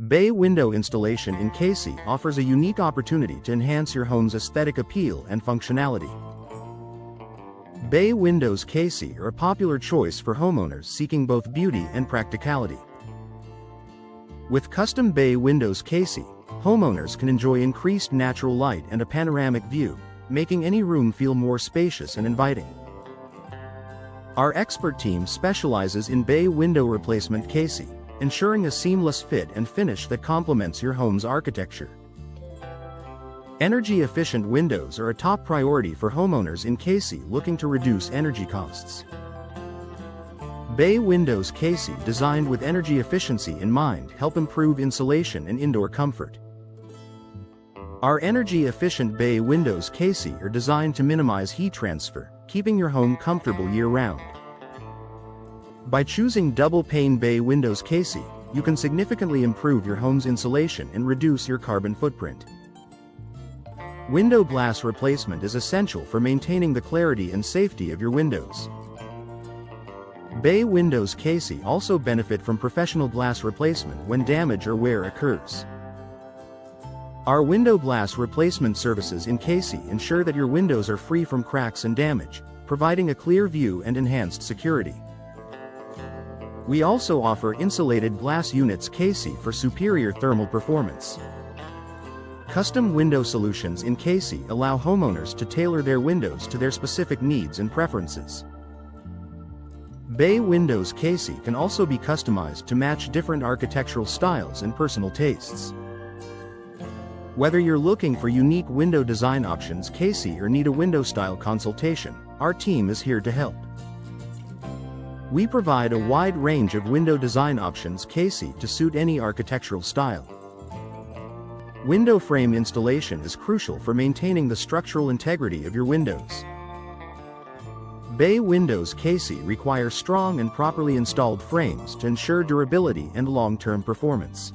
Bay window installation in Cayce offers a unique opportunity to enhance your home's aesthetic appeal and functionality. Bay windows Cayce are a popular choice for homeowners seeking both beauty and practicality. With custom bay windows Cayce, homeowners can enjoy increased natural light and a panoramic view, making any room feel more spacious and inviting. Our expert team specializes in bay window replacement Cayce, ensuring a seamless fit and finish that complements your home's architecture. Energy-efficient windows are a top priority for homeowners in Cayce looking to reduce energy costs. Bay windows Cayce, designed with energy efficiency in mind, help improve insulation and indoor comfort. Our energy-efficient bay windows Cayce are designed to minimize heat transfer, keeping your home comfortable year-round. By choosing double-pane bay windows Cayce, you can significantly improve your home's insulation and reduce your carbon footprint. Window glass replacement is essential for maintaining the clarity and safety of your windows. Bay windows Cayce also benefit from professional glass replacement when damage or wear occurs. Our window glass replacement services in Cayce ensure that your windows are free from cracks and damage, providing a clear view and enhanced security. We also offer insulated glass units Cayce for superior thermal performance. Custom window solutions in Cayce allow homeowners to tailor their windows to their specific needs and preferences. Bay windows Cayce can also be customized to match different architectural styles and personal tastes. Whether you're looking for unique window design options Cayce or need a window style consultation, our team is here to help. We provide a wide range of window design options Cayce to suit any architectural style. Window frame installation is crucial for maintaining the structural integrity of your windows. Bay windows Cayce require strong and properly installed frames to ensure durability and long-term performance.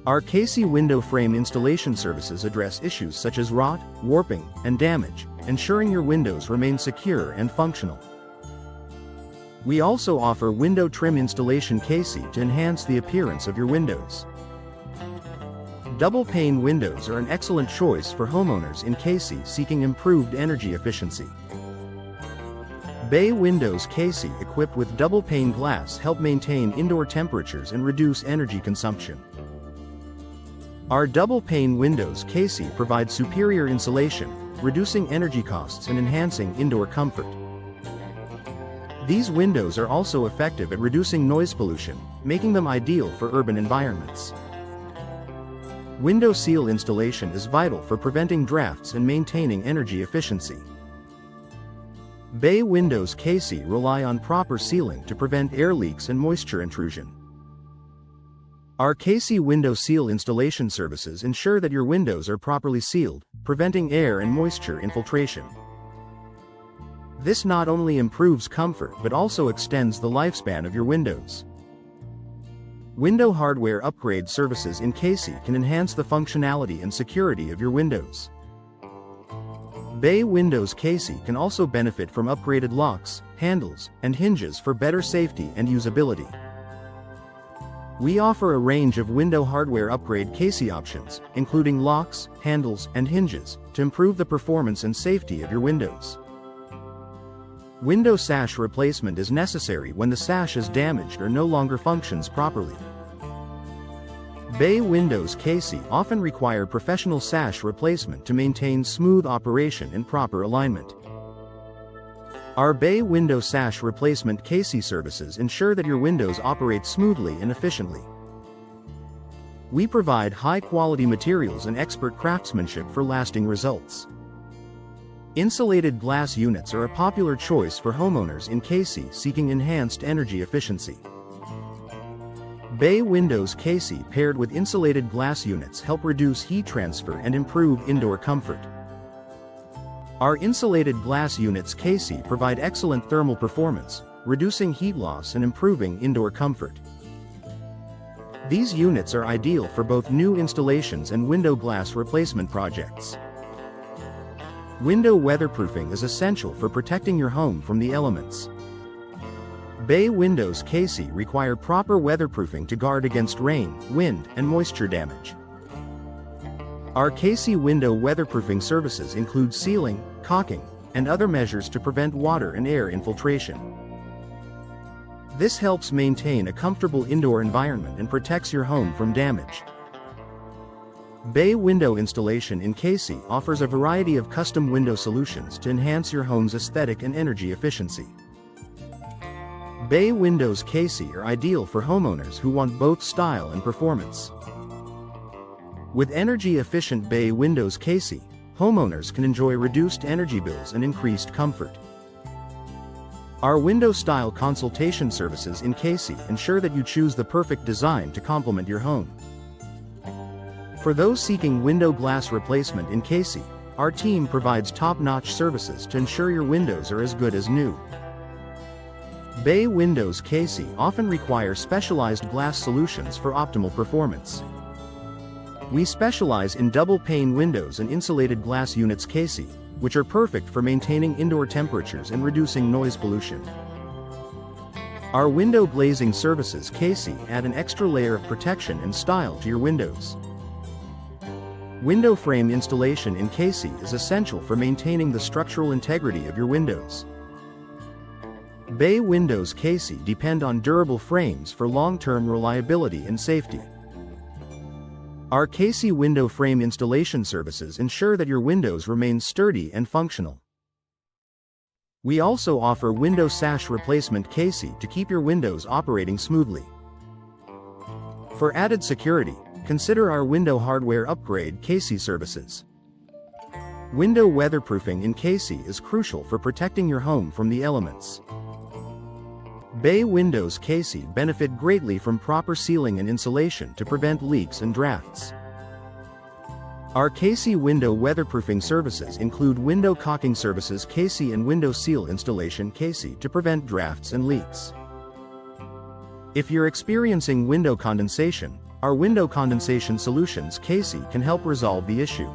Our Cayce window frame installation services address issues such as rot, warping, and damage, ensuring your windows remain secure and functional. We also offer window trim installation Cayce to enhance the appearance of your windows. Double-pane windows are an excellent choice for homeowners in Cayce seeking improved energy efficiency. Bay windows Cayce equipped with double-pane glass help maintain indoor temperatures and reduce energy consumption. Our double-pane windows Cayce provide superior insulation, reducing energy costs and enhancing indoor comfort. These windows are also effective at reducing noise pollution, making them ideal for urban environments. Window seal installation is vital for preventing drafts and maintaining energy efficiency. Bay windows Cayce rely on proper sealing to prevent air leaks and moisture intrusion. Our Cayce window seal installation services ensure that your windows are properly sealed, preventing air and moisture infiltration. This not only improves comfort but also extends the lifespan of your windows. Window hardware upgrade services in Cayce can enhance the functionality and security of your windows. Bay windows Cayce can also benefit from upgraded locks, handles, and hinges for better safety and usability. We offer a range of window hardware upgrade Cayce options, including locks, handles, and hinges, to improve the performance and safety of your windows. Window sash replacement is necessary when the sash is damaged or no longer functions properly. Bay windows Cayce often require professional sash replacement to maintain smooth operation and proper alignment. Our bay window sash replacement Cayce services ensure that your windows operate smoothly and efficiently. We provide high-quality materials and expert craftsmanship for lasting results. Insulated glass units are a popular choice for homeowners in Cayce seeking enhanced energy efficiency. Bay windows Cayce paired with insulated glass units help reduce heat transfer and improve indoor comfort. Our insulated glass units Cayce provide excellent thermal performance, reducing heat loss and improving indoor comfort. These units are ideal for both new installations and window glass replacement projects. Window weatherproofing is essential for protecting your home from the elements. Bay windows Cayce require proper weatherproofing to guard against rain, wind, and moisture damage. Our Cayce window weatherproofing services include sealing, caulking, and other measures to prevent water and air infiltration. This helps maintain a comfortable indoor environment and protects your home from damage. Bay window installation in Cayce offers a variety of custom window solutions to enhance your home's aesthetic and energy efficiency. Bay windows Cayce are ideal for homeowners who want both style and performance. With energy-efficient bay windows Cayce, homeowners can enjoy reduced energy bills and increased comfort. Our window style consultation services in Cayce ensure that you choose the perfect design to complement your home. For those seeking window glass replacement in Cayce, our team provides top-notch services to ensure your windows are as good as new. Bay windows Cayce often require specialized glass solutions for optimal performance. We specialize in double-pane windows and insulated glass units Cayce, which are perfect for maintaining indoor temperatures and reducing noise pollution. Our window glazing services Cayce add an extra layer of protection and style to your windows. Window frame installation in Cayce is essential for maintaining the structural integrity of your windows. Bay windows Cayce depend on durable frames for long-term reliability and safety. Our Cayce window frame installation services ensure that your windows remain sturdy and functional. We also offer window sash replacement Cayce to keep your windows operating smoothly. For added security, consider our window hardware upgrade Cayce services. Window weatherproofing in Cayce is crucial for protecting your home from the elements. Bay windows Cayce benefit greatly from proper sealing and insulation to prevent leaks and drafts. Our Cayce window weatherproofing services include window caulking services Cayce and window seal installation Cayce to prevent drafts and leaks. If you're experiencing window condensation, our window condensation solutions Cayce can help resolve the issue.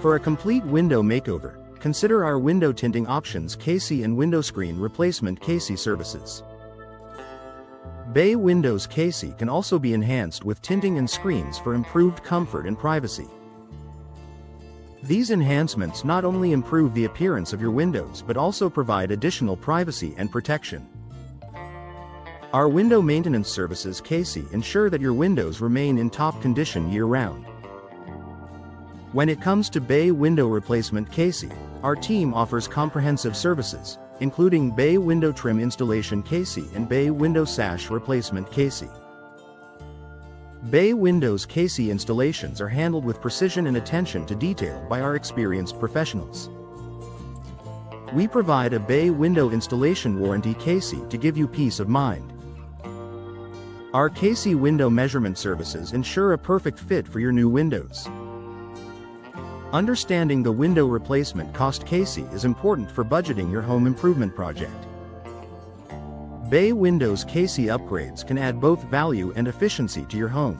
For a complete window makeover, consider our window tinting options Cayce and window screen replacement Cayce services. Bay windows Cayce can also be enhanced with tinting and screens for improved comfort and privacy. These enhancements not only improve the appearance of your windows but also provide additional privacy and protection. Our window maintenance services Cayce ensure that your windows remain in top condition year-round. When it comes to bay window replacement Cayce, our team offers comprehensive services, including bay window trim installation Cayce and bay window sash replacement Cayce. Bay windows Cayce installations are handled with precision and attention to detail by our experienced professionals. We provide a bay window installation warranty Cayce to give you peace of mind. Our Cayce window measurement services ensure a perfect fit for your new windows. Understanding the window replacement cost Cayce is important for budgeting your home improvement project. Bay windows Cayce upgrades can add both value and efficiency to your home.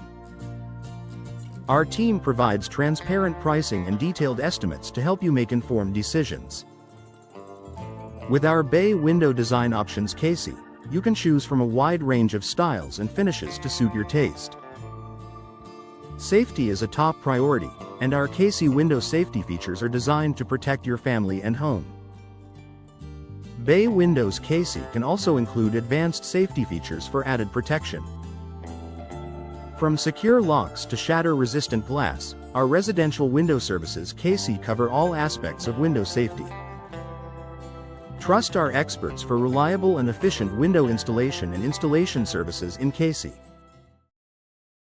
Our team provides transparent pricing and detailed estimates to help you make informed decisions. With our bay window design options Cayce, you can choose from a wide range of styles and finishes to suit your taste. Safety is a top priority, and our Cayce window safety features are designed to protect your family and home. Bay windows Cayce can also include advanced safety features for added protection. From secure locks to shatter-resistant glass, our residential window services Cayce cover all aspects of window safety. Trust our experts for reliable and efficient window installation and installation services in Cayce.